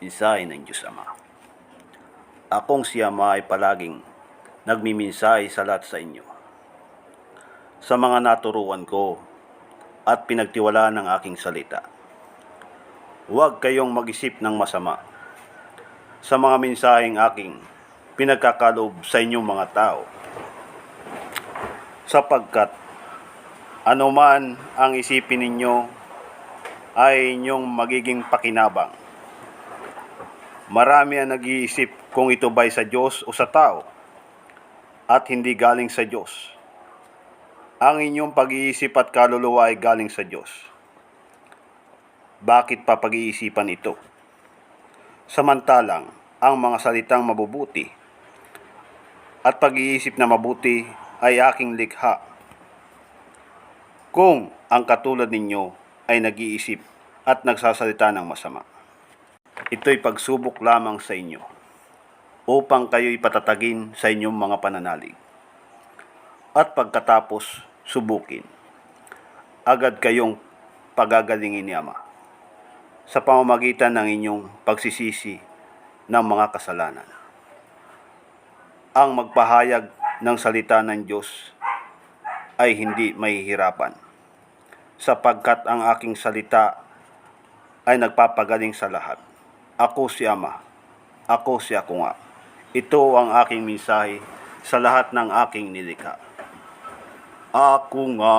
Mensahe ng Diyos Ama. Akong si Ama ay palaging nagmimensahe sa lahat sa inyo, sa mga naturuan ko at pinagtiwalaan ng aking salita. Huwag kayong mag-isip ng masama sa mga mensaheng aking pinagkakaloob sa inyong mga tao, sapagkat anuman ang isipin ninyo ay inyong magiging pakinabang. Marami ang nag-iisip kung ito ba'y sa Diyos o sa tao, at hindi galing sa Diyos. Ang inyong pag-iisip at kaluluwa ay galing sa Diyos. Bakit pa pag-iisipan ito? Samantalang ang mga salitang mabubuti at pag-iisip na mabuti ay aking likha. Kung ang katulad ninyo ay nag-iisip at nagsasalita ng masama, ito'y pagsubok lamang sa inyo upang kayo'y patatagin sa inyong mga pananalig. At pagkatapos subukin, agad kayong pagagalingin ni Ama sa pamamagitan ng inyong pagsisisi ng mga kasalanan. Ang magpahayag ng salita ng Diyos ay hindi mahihirapan, sapagkat ang aking salita ay nagpapagaling sa lahat. Ako si Ama, ako si Ako nga. Ito ang aking mensahe sa lahat ng aking nilikha. Ako nga.